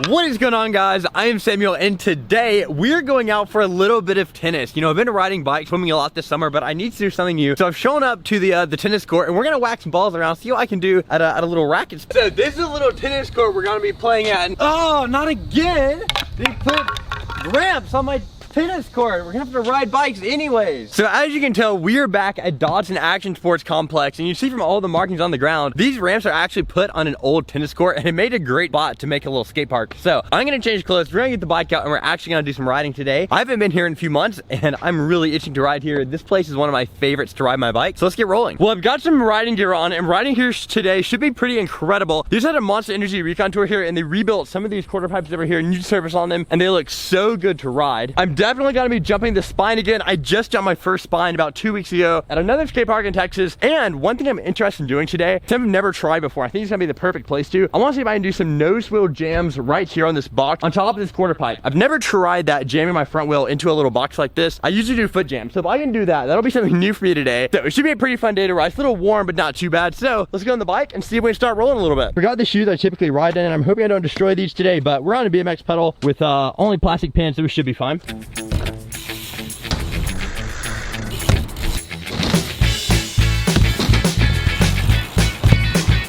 What is going on, guys? I am Samuel, and today we're going out for a little bit of tennis. You know, I've been riding bikes, swimming a lot this summer, but I need to do something new. So I've shown up to the tennis court, and we're gonna whack some balls around, see what I can do at a little racket. So this is a little tennis court we're gonna be playing at. And, oh, not again! They put ramps on my tennis court. We're gonna have to ride bikes anyways. So as you can tell, we are back at Dodson Action Sports Complex, and you see from all the markings on the ground, these ramps are actually put on an old tennis court, and it made a great spot to make a little skate park. So I'm gonna change clothes, we're gonna get the bike out, and we're actually gonna do some riding today. I haven't been here in a few months, and I'm really itching to ride here. This place is one of my favorites to ride my bike, so let's get rolling. Well, I've got some riding gear on, and riding here today should be pretty incredible. They just had a Monster Energy recon tour here, and they rebuilt some of these quarter pipes over here, new surface on them, and they look so good to ride. I'm definitely gonna be jumping the spine again. I just jumped my first spine about 2 weeks ago at another skate park in Texas. And one thing I'm interested in doing today, something I've never tried before, I think it's gonna be the perfect place to. I wanna see if I can do some nose wheel jams right here on this box on top of this quarter pipe. I've never tried that, jamming my front wheel into a little box like this. I usually do foot jams. So if I can do that, that'll be something new for me today. So it should be a pretty fun day to ride. It's a little warm, but not too bad. So let's go on the bike and see if we can start rolling a little bit. Forgot the shoes I typically ride in, and I'm hoping I don't destroy these today, but we're on a BMX pedal with only plastic pins, so we should be fine.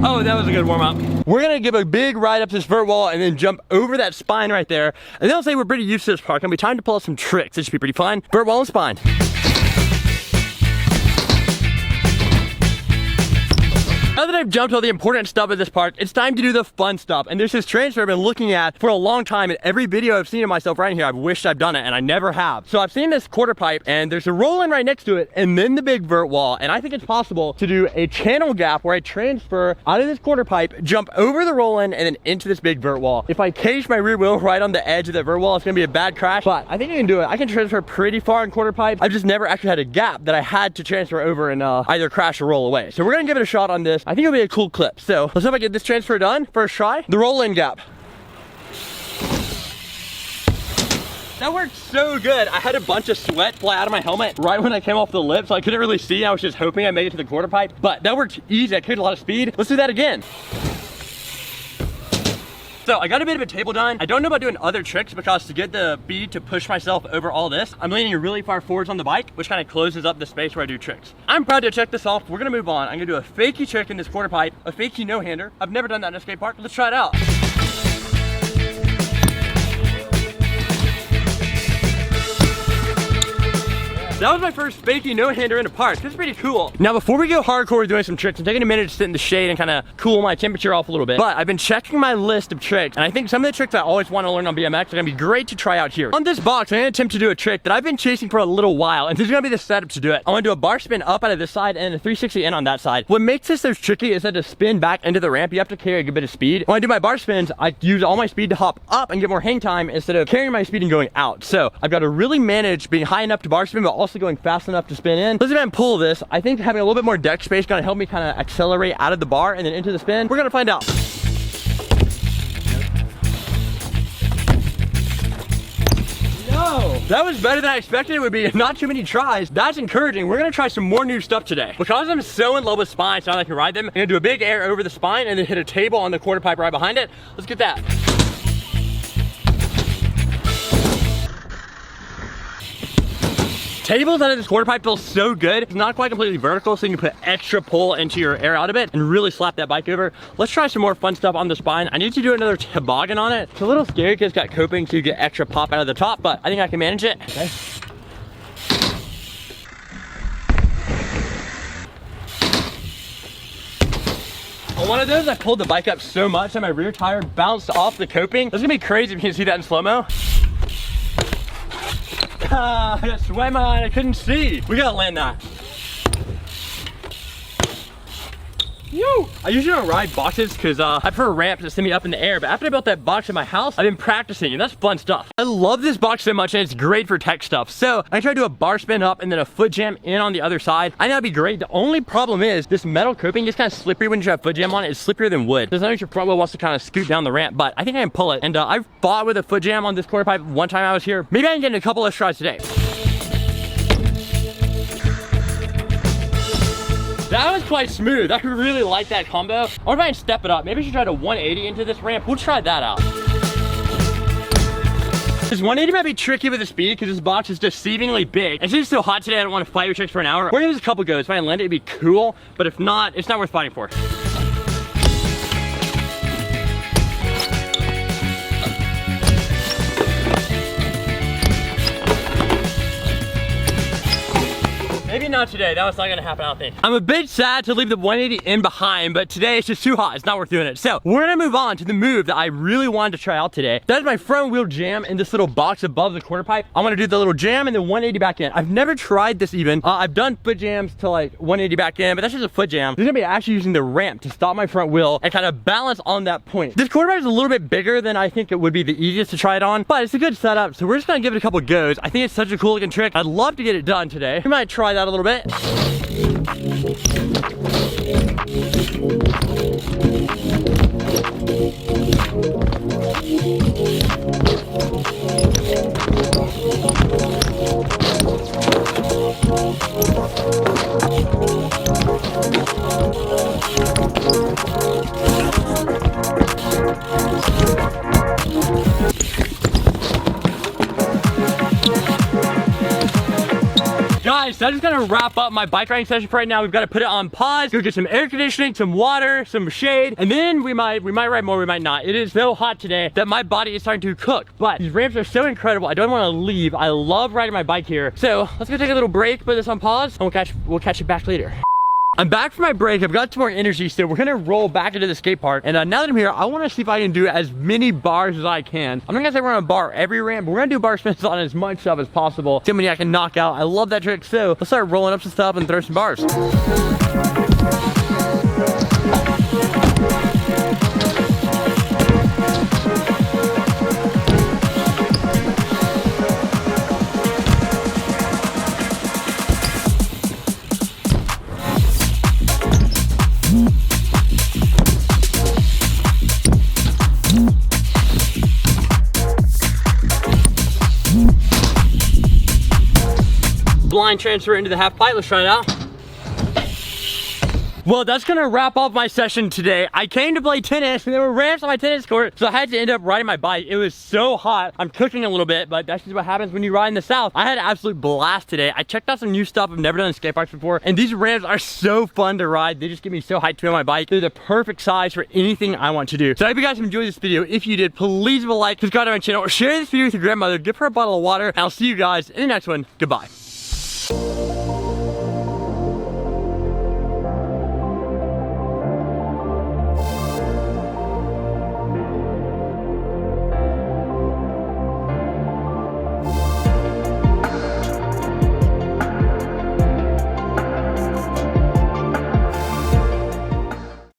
Oh, that was a good warm-up. We're gonna give a big ride up this vert wall and then jump over that spine right there. And then I'll say we're pretty used to this park. It'll be time to pull out some tricks. It should be pretty fun. Vert wall and spine. Now that I've jumped all the important stuff at this park, it's time to do the fun stuff. And there's this transfer I've been looking at for a long time, and every video I've seen of myself riding here, I've wished I've done it, and I never have. So I've seen this quarter pipe, and there's a roll-in right next to it, and then the big vert wall. And I think it's possible to do a channel gap where I transfer out of this quarter pipe, jump over the roll-in, and then into this big vert wall. If I cage my rear wheel right on the edge of that vert wall, it's gonna be a bad crash, but I think I can do it. I can transfer pretty far in quarter pipe. I've just never actually had a gap that I had to transfer over and either crash or roll away. So we're gonna give it a shot on this. I think it'll be a cool clip. So let's see if I get this transfer done. First try, the roll-in gap. That worked so good. I had a bunch of sweat fly out of my helmet right when I came off the lip, so I couldn't really see. I was just hoping I made it to the quarter pipe, but that worked easy. I carried a lot of speed. Let's do that again. So I got a bit of a table done. I don't know about doing other tricks because to get the speed to push myself over all this, I'm leaning really far forwards on the bike, which kind of closes up the space where I do tricks. I'm proud to check this off. We're gonna move on. I'm gonna do a fakie trick in this quarter pipe, a fakie no-hander. I've never done that in a skate park. Let's try it out. That was my first fakie no-hander in a park. This is pretty cool. Now, before we go hardcore doing some tricks, I'm taking a minute to sit in the shade and kind of cool my temperature off a little bit. But I've been checking my list of tricks, and I think some of the tricks I always want to learn on BMX are gonna be great to try out here. On this box, I'm gonna attempt to do a trick that I've been chasing for a little while, and this is gonna be the setup to do it. I wanna do a bar spin up out of this side and a 360 in on that side. What makes this so tricky is that to spin back into the ramp, you have to carry a good bit of speed. When I do my bar spins, I use all my speed to hop up and get more hang time instead of carrying my speed and going out. So I've got to really manage being high enough to bar spin, but also going fast enough to spin in. Let's see if I can pull this. I think having a little bit more deck space is gonna help me kind of accelerate out of the bar and then into the spin. We're gonna find out. No, that was better than I expected it would be. Not too many tries. That's encouraging. We're gonna try some more new stuff today. Because I'm so in love with spines, now that I can ride them, I'm gonna do a big air over the spine and then hit a table on the quarter pipe right behind it. Let's get that. Tables out of this quarter pipe feels so good. It's not quite completely vertical, so you can put extra pull into your air out of it and really slap that bike over. Let's try some more fun stuff on the spine. I need to do another toboggan on it. It's a little scary because it's got coping, so you get extra pop out of the top, but I think I can manage it. Okay. On one of those, I pulled the bike up so much that my rear tire bounced off the coping. This is gonna be crazy if you can see that in slow-mo. I got sweat in my eye, I couldn't see. We gotta land that. Yo! I usually don't ride boxes because I prefer ramps that send me up in the air, but after I built that box in my house, I've been practicing, and that's fun stuff. I love this box so much, and it's great for tech stuff. So I try to do a bar spin up and then a foot jam in on the other side. I think that'd be great. The only problem is this metal coping is kind of slippery when you have foot jam on it. It's slipperier than wood. So sometimes your front wheel wants to kind of scoot down the ramp, but I think I can pull it. And I've fought with a foot jam on this quarter pipe one time I was here. Maybe I can get in a couple of tries today. That was quite smooth. I really like that combo. I wonder if I can step it up. Maybe I should try to 180 into this ramp. We'll try that out. This 180 might be tricky with the speed because this box is deceivingly big. It's just so hot today, I don't want to fight with tricks for an hour. We're gonna use a couple goes. If I land it, it'd be cool, but if not, it's not worth fighting for. Maybe not today. That was not gonna happen, I don't think. I'm a bit sad to leave the 180 in behind, but today it's just too hot. It's not worth doing it. So we're gonna move on to the move that I really wanted to try out today. That is my front wheel jam in this little box above the quarter pipe. I'm gonna do the little jam and then 180 back in. I've never tried this even. I've done foot jams to like 180 back in, but that's just a foot jam. This is gonna be actually using the ramp to stop my front wheel and kind of balance on that point. This quarter pipe is a little bit bigger than I think it would be the easiest to try it on, but it's a good setup. So we're just gonna give it a couple goes. I think it's such a cool looking trick. I'd love to get it done today. We might try that a little bit. Guys, that's just gonna wrap up my bike riding session for right now. We've got to put it on pause, go get some air conditioning, some water, some shade, and then we might ride more, we might not. It is so hot today that my body is starting to cook, but these ramps are so incredible. I don't want to leave. I love riding my bike here. So let's go take a little break, put this on pause, and we'll catch it back later. I'm back from my break. I've got some more energy, so we're gonna roll back into the skate park. And now that I'm here, I wanna see if I can do as many bars as I can. I'm not gonna say we're gonna bar every ramp, but we're gonna do bar spins on as much stuff as possible. See how many I can knock out. I love that trick, so let's start rolling up some stuff and throw some bars. Blind transfer into the half pipe. Let's try it out. Well, that's gonna wrap up my session today. I came to play tennis and there were ramps on my tennis court, so I had to end up riding my bike. It was so hot. I'm cooking a little bit, but that's just what happens when you ride in the South. I had an absolute blast today. I checked out some new stuff I've never done in skate parks before, and these ramps are so fun to ride. They just get me so hyped to be on my bike. They're the perfect size for anything I want to do. So I hope you guys enjoyed this video. If you did, please leave a like, subscribe to my channel, or share this video with your grandmother, give her a bottle of water, and I'll see you guys in the next one. Goodbye.